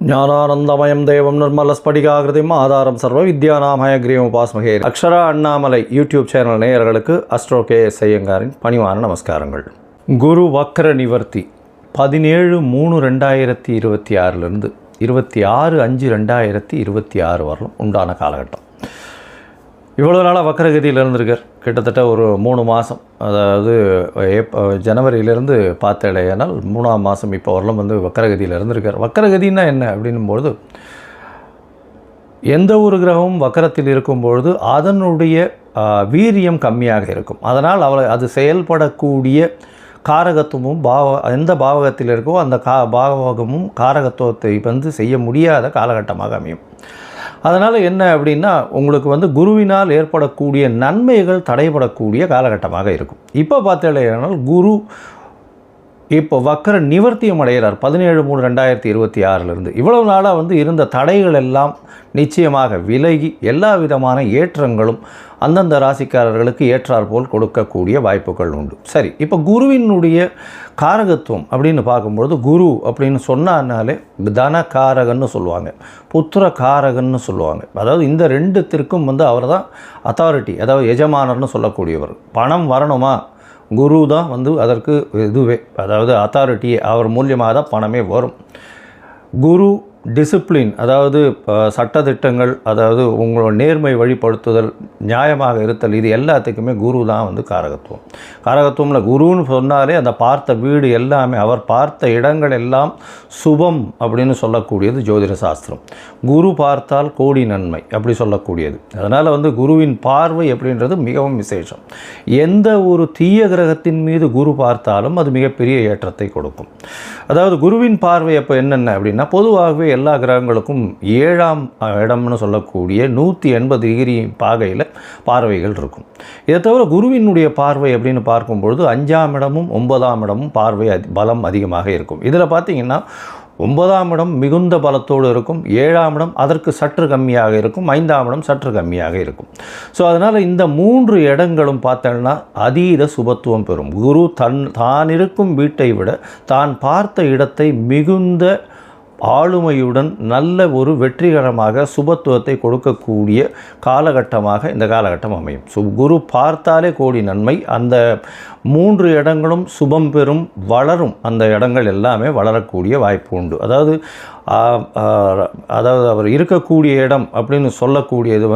ஞானானந்தமயம் தேவம் நிர்மலஸ்படிகாகிருதிம் ஆதாரம் சர்வ வித்யாநாமயக்ரீவம் உபாஸ்மகே. அக்ஷரா அண்ணாமலை யூடியூப் சேனல் நேயர்களுக்கு அஸ்ட்ரோ KS ஐயங்காரின் பணிவான நமஸ்காரங்கள். குரு வக்ர நிவர்த்தி 17/3/2026 26/5/2026 வரலும் உண்டான காலகட்டம். இவ்வளோ நாளாக வக்கரகதியில் இருந்திருக்கார். கிட்டத்தட்ட ஒரு 3 மாதம், அதாவது ஜனவரியிலேருந்து பார்த்தேனால் 3ஆம் மாதம் இப்போ வரலும் வக்கரகதியில் இருந்திருக்கார். வக்கரகதின்னா என்ன அப்படின்னும்பொழுது, எந்த ஒரு கிரகமும் வக்கரத்தில் இருக்கும்பொழுது அதனுடைய வீரியம் கம்மியாக இருக்கும். அதனால் அது செயல்படக்கூடிய காரகத்துவமும் எந்த பாவகத்தில் இருக்கோ அந்த பாவகமும் காரகத்துவத்தை செய்ய முடியாத காலகட்டமாக அமையும். அதனால் என்ன அப்படின்னா, உங்களுக்கு குருவினால் ஏற்படக்கூடிய நன்மைகள் தடைபடக்கூடிய காலகட்டமாக இருக்கும். இப்போ பார்த்தீங்கன்னா குரு இப்போ வக்கர நிவர்த்தியம் அடைகிறார் 17/3/2026 இவ்வளவு நாளாக இருந்த தடைகள் எல்லாம் நிச்சயமாக விலகி எல்லா விதமான ஏற்றங்களும் அந்தந்த ராசிக்காரர்களுக்கு ஏற்றாற்போல் கொடுக்கக்கூடிய வாய்ப்புகள் உண்டு. சரி, இப்போ குருவினுடைய காரகத்துவம் அப்படின்னு பார்க்கும்பொழுது, குரு அப்படின்னு சொன்னாலே தனகாரகன்னு சொல்லுவாங்க, புத்திர காரகன்னு சொல்லுவாங்க. அதாவது இந்த ரெண்டுத்திற்கும் அவர் தான் அத்தாரிட்டி, அதாவது எஜமானர்னு சொல்லக்கூடியவர். பணம் வரணுமா, குரு தான் அதற்கு இதுவே, அதாவது அத்தாரிட்டியே, அவர் மூலியமாக தான் பணமே வரும். குரு டிசிப்ளின், அதாவது சட்டத்திட்டங்கள், அதாவது உங்களோட நேர்மை வழிபடுத்துதல், நியாயமாக இருத்தல், இது எல்லாத்துக்குமே குரு தான் காரகத்துவம். காரகத்துவம்ல குருன்னு சொன்னாலே அந்த பார்த்த வீடு எல்லாமே, அவர் பார்த்த இடங்கள் எல்லாம் சுபம் அப்படின்னு சொல்லக்கூடியது ஜோதிட சாஸ்திரம். குரு பார்த்தால் கோடி நன்மை அப்படி சொல்லக்கூடியது. அதனால் குருவின் பார்வை அப்படின்றது மிகவும் விசேஷம். எந்த ஒரு தீய கிரகத்தின் மீது குரு பார்த்தாலும் அது மிகப்பெரிய ஏற்றத்தை கொடுக்கும். அதாவது குருவின் பார்வை அப்போ என்னென்ன அப்படின்னா, பொதுவாகவே எல்லா கிரகங்களுக்கும் 7ஆம் இடம்னு சொல்லக்கூடிய 180 டிகிரி பாகையில் பார்வைகள் இருக்கும். இதை தவிர குருவினுடைய பார்வை அப்படின்னு பார்க்கும்பொழுது 5ஆம் இடமும் 9ஆம் இடமும் பார்வை பலம் அதிகமாக இருக்கும். இதில் பார்த்திங்கன்னா 9ஆம் இடம் மிகுந்த பலத்தோடு இருக்கும், 7ஆம் இடம் அதற்கு சற்று கம்மியாக இருக்கும், 5ஆம் இடம் சற்று கம்மியாக இருக்கும். ஸோ அதனால் இந்த 3 இடங்களும் பார்த்தோன்னா அதீத சுபத்துவம் பெறும். குரு தான் இருக்கும் வீட்டை விட தான் பார்த்த இடத்தை மிகுந்த ஆளுமையுடன் நல்ல ஒரு வெற்றிகரமாக சுபத்துவத்தை கொடுக்கக்கூடிய காலகட்டமாக இந்த காலகட்டம் அமையும். குரு பார்த்தாலே கோடி நன்மை. அந்த 3 இடங்களும் சுபம் பெறும், வளரும். அந்த இடங்கள் எல்லாமே வளரக்கூடிய வாய்ப்பு உண்டு. அதாவது அவர் இருக்கக்கூடிய இடம் அப்படின்னு சொல்லக்கூடியது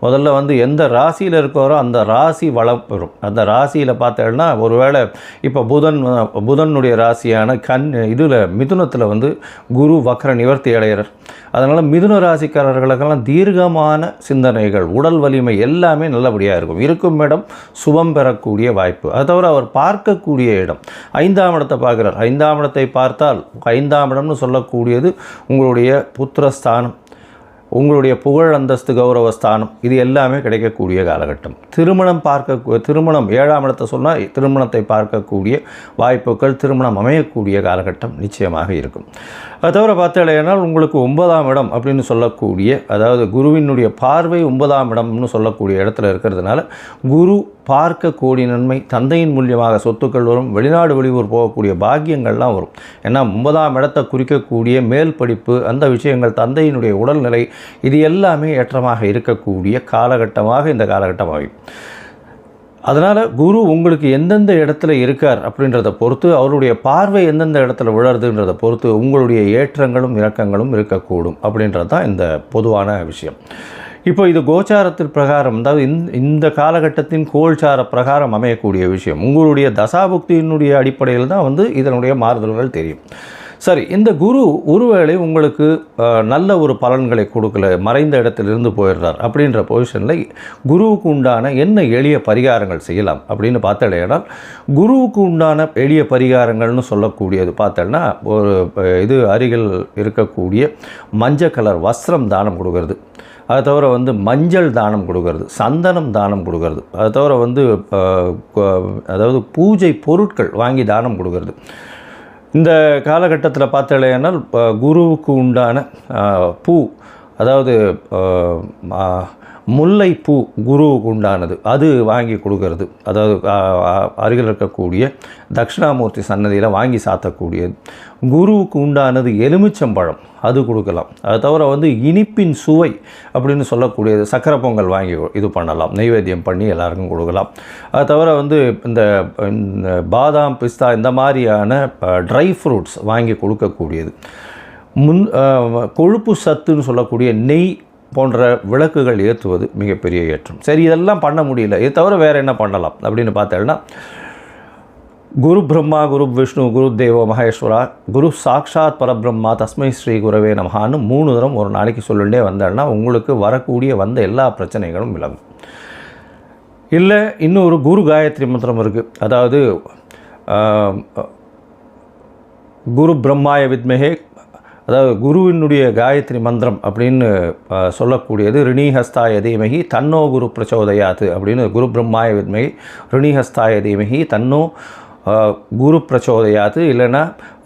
முதல்ல எந்த ராசியில் இருக்கிறோ அந்த ராசி வளம் பெறும். அந்த ராசியில் பார்த்தேன்னா, ஒருவேளை இப்போ புதனுடைய ராசியான மிதுனத்தில் குரு வக்ர நிவர்த்தி அடைகிறார். அதனால் மிதுன ராசிக்காரர்களுக்கெல்லாம் தீர்க்கமான சிந்தனைகள், உடல் வலிமை எல்லாமே நல்லபடியாக இருக்கும். இருக்கும் இடம் சுபம் பெறக்கூடிய வாய்ப்பு. அது தவிர அவர் பார்க்கக்கூடிய இடம் 5ஆம் இடத்தை பார்க்குறார். 5ஆம் இடத்தை பார்த்தால் 5ஆம் இடம்னு சொல்லக்கூடியது உங்களுடைய புத்திரஸ்தானம், உங்களுடைய புகழ் அந்தஸ்து கௌரவஸ்தானம், இது எல்லாமே கிடைக்கக்கூடிய காலகட்டம். திருமணம் 7ஆம் இடத்தை சொன்னால் திருமணத்தை பார்க்கக்கூடிய வாய்ப்புகள், திருமணம் அமையக்கூடிய காலகட்டம் நிச்சயமாக இருக்கும். அது தவிர பார்த்தீங்கன்னா உங்களுக்கு 9ஆம் இடம் அப்படின்னு சொல்லக்கூடிய, அதாவது குருவினுடைய பார்வை 9ஆம் இடம்னு சொல்லக்கூடிய இடத்துல இருக்கிறதுனால குரு பார்க்க கோடி நன்மை, தந்தையின் மூலியமாக சொத்துக்கள் வரும், வெளிநாடு வெளியூர் போகக்கூடிய பாக்கியங்கள்லாம் வரும். ஏன்னா 9ஆம் இடத்தை குறிக்கக்கூடிய மேல் படிப்பு, அந்த விஷயங்கள், தந்தையினுடைய உடல்நிலை, இது எல்லாமே ஏற்றமாக இருக்கக்கூடிய காலகட்டமாக இந்த காலகட்டம் ஆகும். அதனால் குரு உங்களுக்கு எந்தெந்த இடத்துல இருக்கார் அப்படின்றத பொறுத்து, அவருடைய பார்வை எந்தெந்த இடத்துல விழறதுன்றதை பொறுத்து உங்களுடைய ஏற்றங்களும் இறக்கங்களும் இருக்கக்கூடும் அப்படின்றது தான் இந்த பொதுவான விஷயம். இப்போ இது கோச்சாரத்தில் பிரகாரம், அதாவது இந்த காலகட்டத்தின் கோல்சார பிரகாரம் அமையக்கூடிய விஷயம். உங்களுடைய தசாபுக்தியினுடைய அடிப்படையில் தான் இதனுடைய மாறுதல்கள் தெரியும். சரி, இந்த குரு ஒருவேளை உங்களுக்கு நல்ல ஒரு பலன்களை கொடுக்கல, மறைந்த இடத்திலிருந்து போயிடுறார் அப்படின்ற பொசிஷனில் குருவுக்கு உண்டான என்ன எளிய பரிகாரங்கள் செய்யலாம் அப்படின்னு பார்த்தேன்னா, குருவுக்கு உண்டான எளிய பரிகாரங்கள்னு சொல்லக்கூடியது பார்த்தோன்னா, ஒரு அருகில் இருக்கக்கூடிய மஞ்சள் கலர் வஸ்திரம் தானம் கொடுக்கறது, அது தவிர மஞ்சள் தானம் கொடுக்கறது, சந்தனம் தானம் கொடுக்கறது, அது தவிர அதாவது பூஜை பொருட்கள் வாங்கி தானம் கொடுக்கறது. இந்த காலகட்டத்தில் பார்த்தீங்கன்னா குருவுக்கு உண்டான பூ, அதாவது முல்லைப்பூ குருவுக்கு உண்டானது அது வாங்கி கொடுக்கறது, அதாவது அருகில் இருக்கக்கூடிய தட்சிணாமூர்த்தி சன்னதியில் வாங்கி சாத்தக்கூடியது. குருவுக்கு உண்டானது எலுமிச்சம்பழம், அது கொடுக்கலாம். அது தவிர வந்து இனிப்பின் சுவை அப்படின்னு சொல்லக்கூடியது சக்கரை பொங்கல் வாங்கி இது பண்ணலாம், நைவேத்தியம் பண்ணி எல்லாருக்கும் கொடுக்கலாம். அது தவிர வந்து இந்த பாதாம் பிஸ்தா இந்த மாதிரியான ட்ரை ஃப்ரூட்ஸ் வாங்கி கொடுக்கக்கூடியது. கொழுப்பு சத்துன்னு சொல்லக்கூடிய நெய் போன்ற விளக்குகள் ஏற்றுவது மிகப்பெரிய ஏற்றம். சரி, இதெல்லாம் பண்ண முடியல, இது தவிர வேறு என்ன பண்ணலாம் அப்படின்னு பார்த்தேன்னா, குரு பிரம்மா குரு விஷ்ணு குரு தேவோ மகேஸ்வரா குரு சாக்ஷாத் பரபிரம்மா தஸ்மை ஸ்ரீ குரவே நமஹான்னு 3 தரம் ஒரு நாளைக்கு சொல்லிகிட்டே வந்தேன்னா உங்களுக்கு வரக்கூடிய வந்த எல்லா பிரச்சனைகளும் விலகும். இல்லை இன்னொரு குரு காயத்ரி மந்திரம் இருக்குது. அதாவது குரு பிரம்மாய வித்மஹே, அதாவது குருவினுடைய காயத்ரி மந்திரம் அப்படின்னு சொல்லக்கூடியது ரிணிஹஸ்தாய தீமகி தன்னோ குரு பிரச்சோதயாத்து அப்படின்னு, குரு பிரம்மாய வித்மகி ரிணிஹஸ்தாய தீமகி தன்னோ குரு பிரச்சோதயாத்து, இல்லைன்னா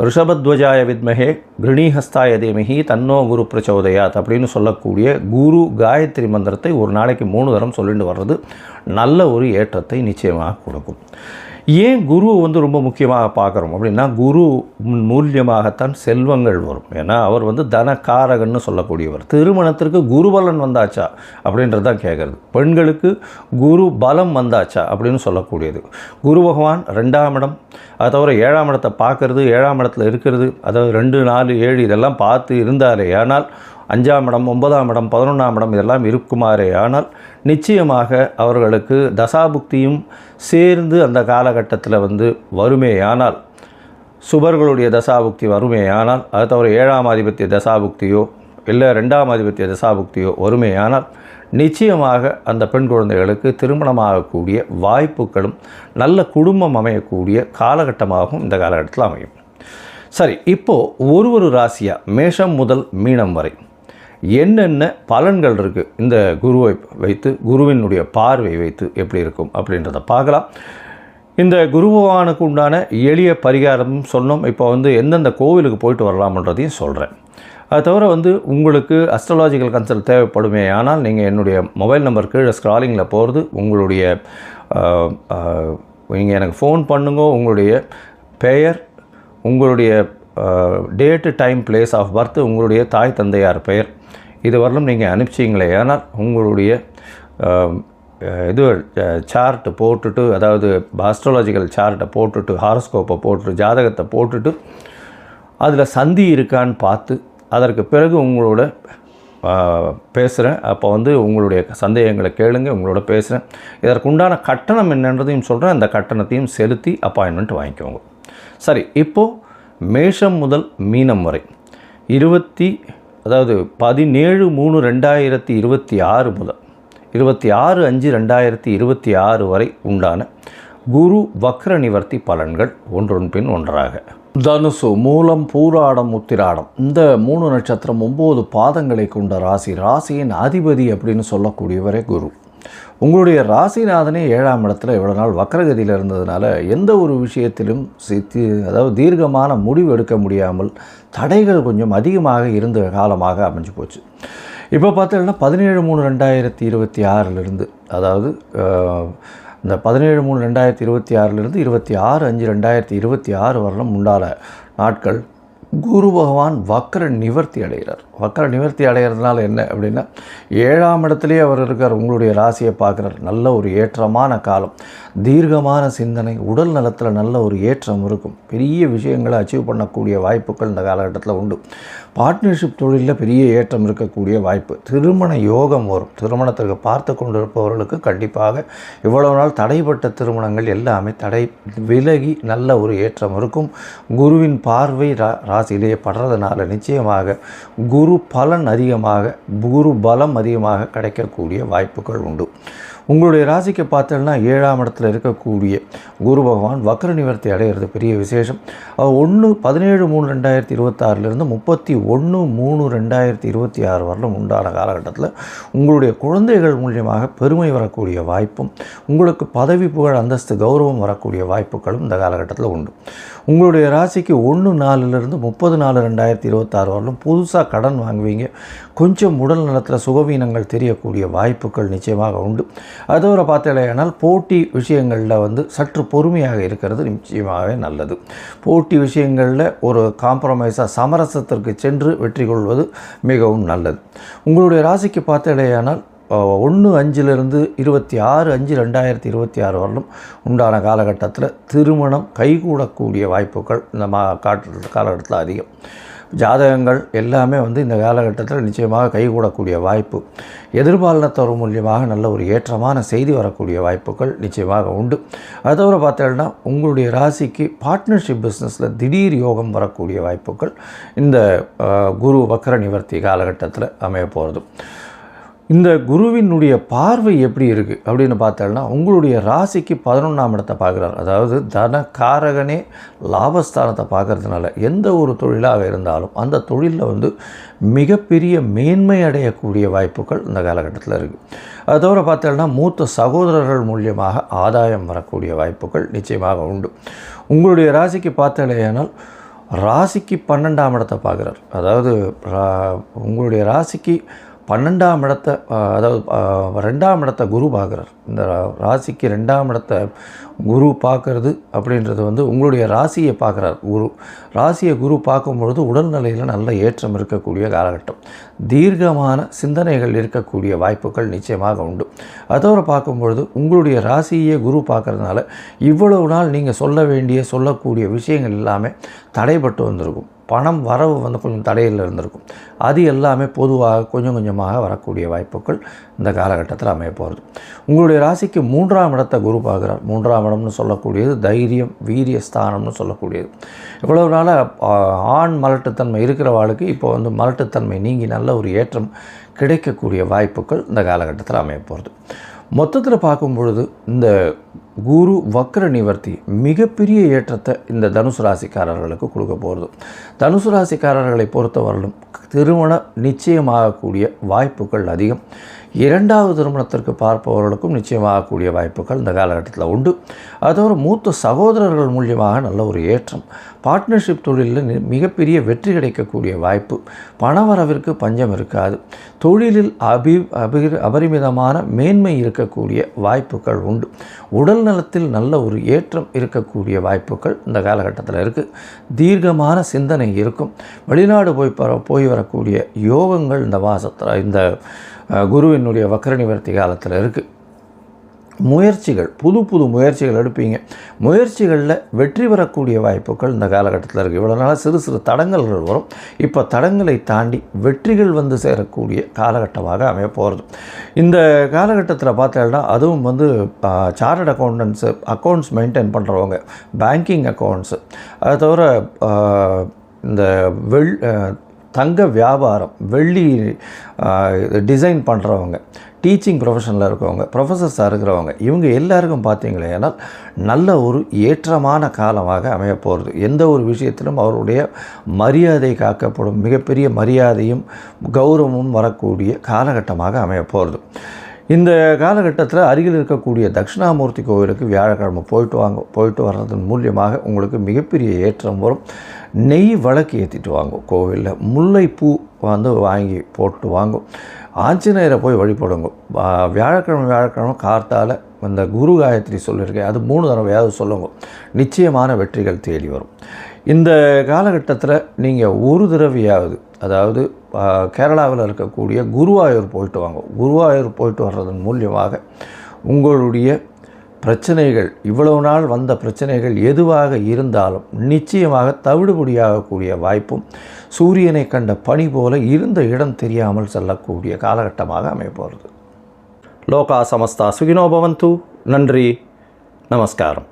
ரிஷபத்வஜாய வித்மகே ரிணிஹஸ்தாய தீமகி தன்னோ குரு பிரச்சோதயாத் அப்படின்னு சொல்லக்கூடிய குரு காயத்ரி மந்திரத்தை ஒரு நாளைக்கு 3 தரம் சொல்லிட்டு வர்றது நல்ல ஒரு ஏற்றத்தை நிச்சயமாக கொடுக்கும். ஏன் குருவை வந்து ரொம்ப முக்கியமாக பார்க்குறோம் அப்படின்னா, குரு மூலியமாகத்தான் செல்வங்கள் வரும். ஏன்னா அவர் வந்து தனக்காரகன்னு சொல்லக்கூடியவர். திருமணத்திற்கு குருபலன் வந்தாச்சா அப்படின்றது தான் கேட்குறது. பெண்களுக்கு குரு பலம் வந்தாச்சா அப்படின்னு சொல்லக்கூடியது. குரு பகவான் 2ஆம் இடம், அதை தவிர 7ஆம் இடத்தை பார்க்கறது, 7ஆம் இடத்துல இருக்கிறது, அதாவது 2, 4, 7 இதெல்லாம் பார்த்து இருந்தாரே ஆனால் 5ஆம் இடம் 9ஆம் இடம் 11ஆம் இடம் இதெல்லாம் இருக்குமாறே ஆனால் நிச்சயமாக அவர்களுக்கு தசாபுக்தியும் சேர்ந்து அந்த காலகட்டத்தில் வந்து வருமேயானால், சுபர்களுடைய தசாபுக்தி வருமேயானால், அதை தவிர 7ஆம் ஆதிபத்திய தசாபுக்தியோ இல்லை 2ஆம் ஆதிபத்திய தசாபுக்தியோ வருமேயானால் நிச்சயமாக அந்த பெண் குழந்தைகளுக்கு திருமணமாகக்கூடிய வாய்ப்புகளும் நல்ல குடும்பம் அமையக்கூடிய காலகட்டமாகவும் இந்த காலகட்டத்தில் அமையும். சரி, இப்போது ஒரு ராசியாக மேஷம் முதல் மீனம் வரை என்னென்ன பலன்கள் இருக்குது இந்த குருவை வைத்து, குருவினுடைய பார்வை வைத்து எப்படி இருக்கும் அப்படின்றத பார்க்கலாம். இந்த குரு பகவானுக்கு உண்டான எளிய பரிகாரமும் சொன்னோம். இப்போ வந்து எந்தெந்த கோவிலுக்கு போயிட்டு வரலாம்ன்றதையும் சொல்கிறேன். அது தவிர வந்து உங்களுக்கு அஸ்ட்ராலாஜிக்கல் கன்சல்ட் தேவைப்படுமே ஆனால் நீங்கள் என்னுடைய மொபைல் நம்பர் கீழே ஸ்க்ராலிங்கில் போகிறது, உங்களுடைய நீங்கள் எனக்கு ஃபோன் பண்ணுங்க, உங்களுடைய பெயர், உங்களுடைய date time place of birth, உங்களுடைய தாய் தந்தையார் பெயர், இது வரலும் நீங்கள் அனுப்பிச்சிங்களே ஆனால் உங்களுடைய இது சார்ட்டு போட்டுட்டு, அதாவது ஆஸ்ட்ராலஜிக்கல் சார்ட்டை போட்டுட்டு, ஹாரோஸ்கோப்பை போட்டுட்டு, ஜாதகத்தை போட்டுட்டு அதில் சந்தி இருக்கான்னு பார்த்து அதற்கு பிறகு உங்களோட பேசுகிறேன். அப்போ வந்து உங்களுடைய சந்தேகங்களை கேளுங்க, உங்களோட பேசுகிறேன். இதற்குண்டான கட்டணம் என்னன்றதையும் சொல்கிறேன். அந்த கட்டணத்தையும் செலுத்தி அப்பாயின்மெண்ட் வாங்கிக்கோங்க. சரி, இப்போது மேஷம் முதல் மீனம் வரை 17/3/2026 முதல் 26/5/2026 வரை உண்டான குரு வக்ர நிவர்த்தி பலன்கள் ஒன்றொன் பின் ஒன்றாக. தனுசு, மூலம், பூராடம், உத்திராடம் இந்த 3 நட்சத்திரம் 9 பாதங்களை கொண்ட ராசி. ராசியின் அதிபதி அப்படின்னு சொல்லக்கூடியவரே குரு. உங்களுடைய ராசிநாதனே 7ஆம் இடத்துல இவ்வளோ நாள் வக்ரகதியில் இருந்ததுனால எந்த ஒரு விஷயத்திலும் அதாவது தீர்க்கமான முடிவு எடுக்க முடியாமல் தடைகள் கொஞ்சம் அதிகமாக இருந்த காலமாக அமைஞ்சு போச்சு. இப்போ பார்த்தீங்கன்னா 17/3/2026 அதாவது இந்த 17/3/2026 26/5/2026 வரலும் உண்டான நாட்கள் குரு பகவான் வக்ர நிவர்த்தி அடைகிறார். வக்ர நிவர்த்தி அடைகிறதுனால என்ன அப்படின்னா, 7ஆம் இடத்துலேயே அவர் இருக்கார், உங்களுடைய ராசியை பார்க்குறார். நல்ல ஒரு ஏற்றமான காலம், தீர்க்கமான சிந்தனை, உடல் நலத்தில் நல்ல ஒரு ஏற்றம் இருக்கும். பெரிய விஷயங்களை அச்சீவ் பண்ணக்கூடிய வாய்ப்புகள் இந்த காலகட்டத்தில் உண்டு. பார்ட்னர்ஷிப் தொழிலில் பெரிய ஏற்றம் இருக்கக்கூடிய வாய்ப்பு. திருமண யோகம் வரும். திருமணத்திற்கு பார்த்து கொண்டிருப்பவர்களுக்கு கண்டிப்பாக இவ்வளவு நாள் தடைப்பட்ட திருமணங்கள் எல்லாமே தடை விலகி நல்ல ஒரு ஏற்றம் இருக்கும். குருவின் பார்வை ராசியிலேயே படுறதுனால நிச்சயமாக குரு பலன் அதிகமாக, குரு பலம் அதிகமாக கிடைக்கக்கூடிய வாய்ப்புகள் உண்டு. உங்களுடைய ராசிக்கு பார்த்தோம்னா 7ஆம் இடத்துல இருக்கக்கூடிய குரு பகவான் வக்ர நிவர்த்தி அடைகிறது பெரிய விசேஷம். 17/3/2026 31/3/2026 வரலும் உண்டான காலகட்டத்தில் உங்களுடைய குழந்தைகள் மூலியமாக பெருமை வரக்கூடிய வாய்ப்பும் உங்களுக்கு பதவி புகழ் அந்தஸ்து கௌரவம் வரக்கூடிய வாய்ப்புகளும் இந்த காலகட்டத்தில் உண்டு. உங்களுடைய ராசிக்கு 1/4 30/4/2026 வரலும் புதுசாக கடன் வாங்குவீங்க. கொஞ்சம் உடல் நலத்தில் சுகவீனங்கள் தெரியக்கூடிய வாய்ப்புகள் நிச்சயமாக உண்டு. அதோட பார்த்தீங்கன்னா போட்டி விஷயங்களில் சற்று பொறுமையாக இருக்கிறது நிச்சயமாகவே நல்லது. போட்டி விஷயங்களில் ஒரு காம்ப்ரமைஸாக சமரசத்திற்கு சென்று வெற்றி கொள்வது மிகவும் நல்லது. உங்களுடைய ராசிக்கு பார்த்தீங்கன்னா 1/5/26/5/2026 வரலும் உண்டான காலகட்டத்தில் திருமணம் கைகூடக்கூடிய வாய்ப்புகள் இந்த காலகட்டத்தில் அதிகம். ஜாதகங்கள் எல்லாமே இந்த காலகட்டத்தில் நிச்சயமாக கைகூடக்கூடிய வாய்ப்பு, எதிர்பாலினத்தவர் மூலியமாக நல்ல ஒரு ஏற்றமான செய்தி வரக்கூடிய வாய்ப்புகள் நிச்சயமாக உண்டு. அதோடு பார்த்தீங்கன்னா உங்களுடைய ராசிக்கு பார்ட்னர்ஷிப் பிஸ்னஸில் திடீர் யோகம் வரக்கூடிய வாய்ப்புகள் இந்த குரு வக்ர நிவர்த்தி காலகட்டத்தில் அமைய போகிறது. இந்த குருவினுடைய பார்வை எப்படி இருக்குது அப்படின்னு பார்த்தோம்னா உங்களுடைய ராசிக்கு 11ஆம் இடத்தை பார்க்குறார். அதாவது தனக்காரகனே லாபஸ்தானத்தை பார்க்கறதுனால எந்த ஒரு தொழிலாக இருந்தாலும் அந்த தொழிலில் மிகப்பெரிய மேன்மை அடையக்கூடிய வாய்ப்புகள் இந்த காலகட்டத்தில் இருக்குது. அதோடு பார்த்தோம்னா மூத்த சகோதரர்கள் மூலியமாக ஆதாயம் வரக்கூடிய வாய்ப்புகள் நிச்சயமாக உண்டு. உங்களுடைய ராசிக்கு பார்த்தலையானால் ராசிக்கு 12ஆம் இடத்தை பார்க்குறார். அதாவது உங்களுடைய ராசிக்கு 12ஆம் இடத்தை, அதாவது 2ஆம் இடத்தை குரு பார்க்குறார். இந்த ராசிக்கு 2ஆம் இடத்தை குரு பார்க்குறது அப்படின்றது உங்களுடைய ராசியை பார்க்குறார். ராசியை குரு பார்க்கும்பொழுது உடல்நிலையில் நல்ல ஏற்றம் இருக்கக்கூடிய காலகட்டம், தீர்க்கமான சிந்தனைகள் இருக்கக்கூடிய வாய்ப்புகள் நிச்சயமாக உண்டு. அதோடு பார்க்கும்பொழுது உங்களுடைய ராசியை குரு பார்க்குறதுனால இவ்வளவு நாள் நீங்கள் சொல்லக்கூடிய விஷயங்கள் எல்லாமே தடைபட்டு வந்திருக்கும். பணம் வரவு கொஞ்சம் தடையில் இருந்திருக்கும். அது எல்லாமே பொதுவாக கொஞ்சம் கொஞ்சமாக வரக்கூடிய வாய்ப்புகள் இந்த காலகட்டத்தில் அமைய போகிறது. உங்களுடைய ராசிக்கு 3ஆம் இடத்தை குரு பார்க்குறார். 3ஆம் இடம்னு சொல்லக்கூடியது தைரியம் வீரிய ஸ்தானம்னு சொல்லக்கூடியது. இவ்வளவு நாளாக ஆண் மலட்டுத்தன்மை இருக்கிறவாளுக்கு இப்போ மலட்டுத்தன்மை நீங்கி நல்ல ஒரு ஏற்றம் கிடைக்கக்கூடிய வாய்ப்புகள் இந்த காலகட்டத்தில் அமைய போகிறது. மொத்தத்தில் பார்க்கும் பொழுது இந்த குரு வக்ர நிவர்த்தி மிகப்பெரிய ஏற்றத்தை இந்த தனுசு ராசிக்காரர்களுக்கு கொடுக்க போகிறது. தனுசு ராசிக்காரர்களை பொறுத்தவரையிலும் திருமணம் நிச்சயமாகக்கூடிய வாய்ப்புகள் அதிகம். 2வது திருமணத்திற்கு பார்ப்பவர்களுக்கும் நிச்சயமாகக்கூடிய வாய்ப்புகள் இந்த காலகட்டத்தில் உண்டு. அதோடு மூத்த சகோதரர்கள் மூலியமாக நல்ல ஒரு ஏற்றம், பார்ட்னர்ஷிப் தொழிலில் மிகப்பெரிய வெற்றி கிடைக்கக்கூடிய வாய்ப்பு, பணவரவிற்கு பஞ்சம் இருக்காது, தொழிலில் அபரிமிதமான மேன்மை இருக்கக்கூடிய வாய்ப்புகள் உண்டு, உடல் நலத்தில் நல்ல ஒரு ஏற்றம் இருக்கக்கூடிய வாய்ப்புகள் இந்த காலகட்டத்தில் இருக்குது. தீர்க்கமான சிந்தனை இருக்கும். வெளிநாடு போய் வரக்கூடிய யோகங்கள் இந்த மாதத்தில் இந்த குருவினுடைய வக்ர நிவர்த்தி காலத்தில் இருக்குது. முயற்சிகள் புது முயற்சிகள் எடுப்பீங்க. முயற்சிகளில் வெற்றி பெறக்கூடிய வாய்ப்புகள் இந்த காலகட்டத்தில் இருக்குது. இவ்வளோ நாளாக சிறு தடங்கல்கள் வரும். இப்போ தடங்களை தாண்டி வெற்றிகள் சேரக்கூடிய காலகட்டமாக அமைய போகிறது. இந்த காலகட்டத்தில் பார்த்தோம்னா அதுவும் சார்ட்டர்ட் அக்கௌண்ட்ஸ் மெயின்டைன் பண்ணுறவங்க, பேங்கிங் அக்கௌண்ட்ஸு, அதை தவிர இந்த தங்க வியாபாரம், வெள்ளி டிசைன் பண்ணுறவங்க, டீச்சிங் ப்ரொஃபஷனில் இருக்கவங்க, ப்ரொஃபஸர்ஸாக இருக்கிறவங்க, இவங்க எல்லாருக்கும் பார்த்தீங்களேன்னா நல்ல ஒரு ஏற்றமான காலமாக அமைய போகிறது. எந்த ஒரு விஷயத்திலும் அவருடைய மரியாதை காக்கப்படும், மிகப்பெரிய மரியாதையும் கௌரவமும் வரக்கூடிய காலகட்டமாக அமைய போகிறது. இந்த காலகட்டத்தில் அருகில் இருக்கக்கூடிய தட்சிணாமூர்த்தி கோவிலுக்கு வியாழக்கிழமை போயிட்டு வர்றதன் மூலியமாக உங்களுக்கு மிகப்பெரிய ஏற்றம் வரும். நெய் விளக்கு ஏற்றிட்டு வாங்கும். கோவிலில் முல்லைப்பூ வாங்கி போட்டு வாங்கும். ஆஞ்சநேயரை போய் வழிபடுங்க. வியாழக்கிழமை கார்த்தால் இந்த குரு காயத்ரி சொல்லியிருக்கேன், அது 3 தடவையாவது சொல்லுங்க. நிச்சயமான வெற்றிகள் தேடி வரும். இந்த காலகட்டத்தில் நீங்கள் ஒரு தடவையாவது, அதாவது கேரளாவில் இருக்கக்கூடிய குருவாயூர் போயிட்டு வாங்க. குருவாயூர் போயிட்டு வர்றதன் மூலியமாக உங்களுடைய பிரச்சனைகள், இவ்வளவு நாள் வந்த பிரச்சனைகள் எதுவாக இருந்தாலும் நிச்சயமாக தவிடுபடியாகக்கூடிய வாய்ப்பும், சூரியனை கண்ட பனி போல இருந்த இடம் தெரியாமல் செல்லக்கூடிய காலகட்டமாக அமையப்போகிறது. லோகா சமஸ்தா சுகினோ பவந்து. நன்றி, நமஸ்காரம்.